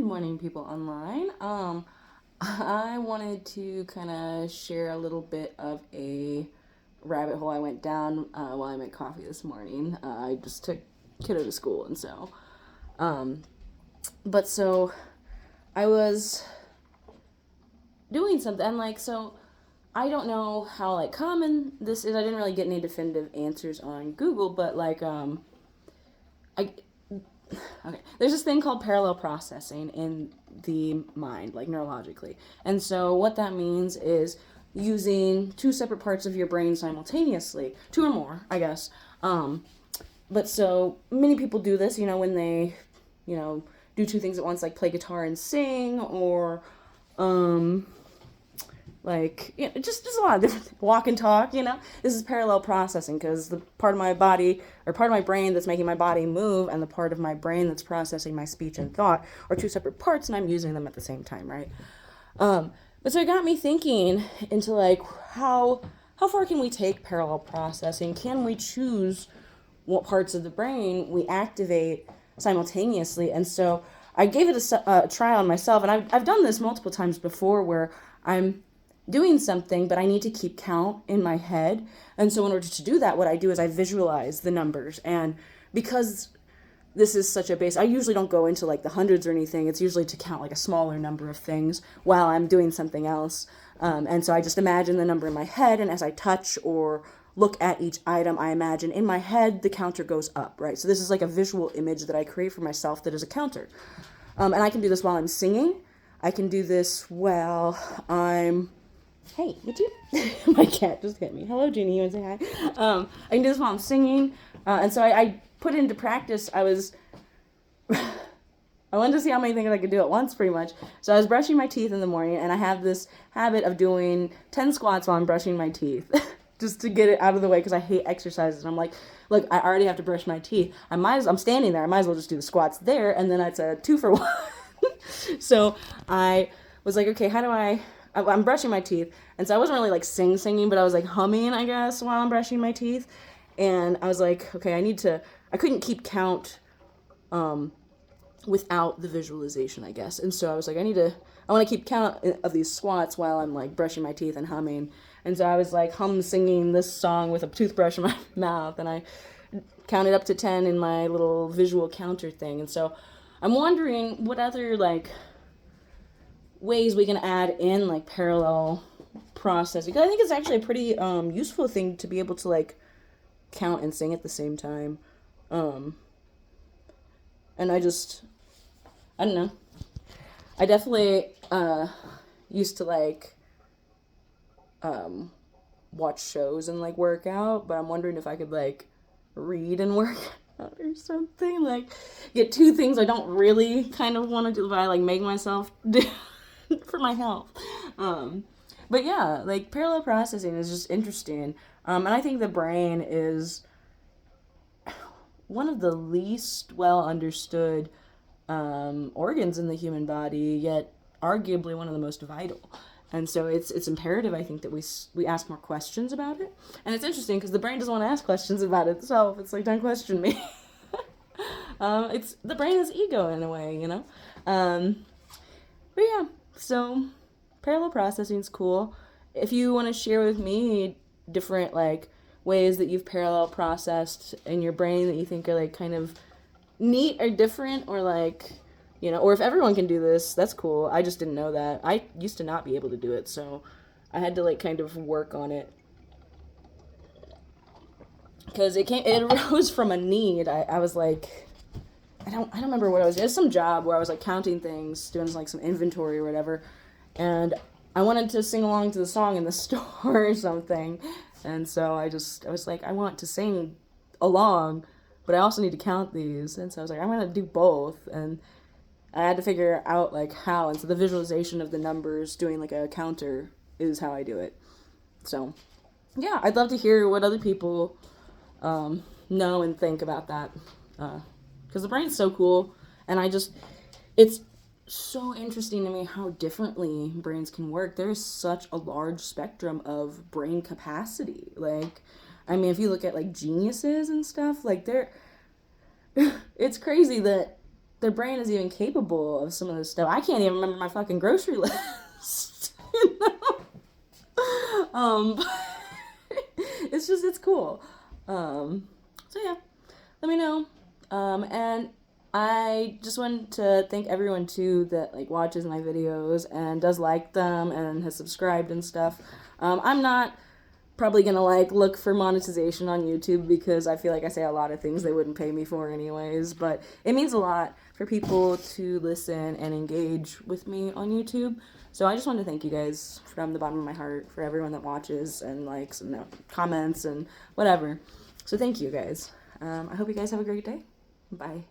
Good morning, people online. I wanted to kind of share a little bit of a rabbit hole I went down while I made coffee this morning. I just took kiddo to school, and um, so I was doing something, and I don't know how common this is. I didn't really get any definitive answers on Google, but I okay, there's this thing called parallel processing in the mind, like neurologically. And so what that means is using two separate parts of your brain simultaneously, two or more, I guess. But so many people do this, when they, do two things at once, like play guitar and sing, or um, just a lot of different walk and talk. This is parallel processing because the part of my body or part of my brain that's making my body move and the part of my brain that's processing my speech and thought are two separate parts, and I'm using them at the same time, right? But so it got me thinking into how far can we take parallel processing? Can we choose what parts of the brain we activate simultaneously? And so I gave it a try on myself, and I've done this multiple times before where I'm doing something, but I need to keep count in my head. And so in order to do that, what I do is I visualize the numbers. And because this is such a base, I usually don't go into the hundreds or anything. It's usually to count a smaller number of things while I'm doing something else. And so I just imagine the number in my head, and as I touch or look at each item, I imagine in my head the counter goes up, right? So this is like a visual image that I create for myself that is a counter. And I can do this while I'm singing. I can do this while I'm Hey, would you? My cat just hit me. Hello, Jeannie. You want to say hi? I can do this while I'm singing. And so I put into practice, I wanted to see how many things I could do at once, pretty much. So I was brushing my teeth in the morning, and I have this habit of doing 10 squats while I'm brushing my teeth, just to get it out of the way, because I hate exercises. And I'm like, look, I already have to brush my teeth. I'm standing there. I might as well just do the squats there, and then it's a 2-for-1. So I was like, okay, I'm brushing my teeth, and so I wasn't really singing, but I was humming, I guess, while I'm brushing my teeth. And I was like, okay, I couldn't keep count without the visualization, I guess. And so I was like, I want to keep count of these squats while I'm brushing my teeth and humming. And so I was singing this song with a toothbrush in my mouth, and I counted up to 10 in my little visual counter thing. And so I'm wondering what other ways we can add in parallel processing, because I think it's actually a pretty useful thing to be able to count and sing at the same time. And I don't know, I definitely used to watch shows and work out, but I'm wondering if I could read and work out or something, get two things I don't really kind of want to do, but I make myself do for my health. But yeah, parallel processing is just interesting. And I think the brain is one of the least well understood organs in the human body, yet arguably one of the most vital. And so it's imperative, I think, that we ask more questions about it. And it's interesting because the brain doesn't want to ask questions about itself. It's don't question me. It's the brain is ego in a way, But yeah, so parallel processing is cool. If you want to share with me different ways that you've parallel processed in your brain that you think are kind of neat or different, or or if everyone can do this, that's cool. I just didn't know that. I used to not be able to do it, so I had to kind of work on it, because it arose from a need. I was I don't remember what I was doing. It was some job where I was counting things, doing some inventory or whatever, and I wanted to sing along to the song in the store or something. And so I was I want to sing along, but I also need to count these. And so I was I'm going to do both. And I had to figure out how. And so the visualization of the numbers doing a counter is how I do it. So yeah, I'd love to hear what other people know and think about that. Because the brain's so cool. And it's so interesting to me how differently brains can work. There's such a large spectrum of brain capacity. If you look at geniuses and stuff, they're it's crazy that their brain is even capable of some of this stuff. I can't even remember my fucking grocery list. You know? It's cool. So yeah, let me know. And I just want to thank everyone too that like watches my videos and does like them and has subscribed and stuff. I'm not probably gonna like look for monetization on YouTube because I feel like I say a lot of things they wouldn't pay me for anyways, but it means a lot for people to listen and engage with me on YouTube. So I just want to thank you guys from the bottom of my heart for everyone that watches and likes and comments and whatever. So thank you guys. I hope you guys have a great day. Bye.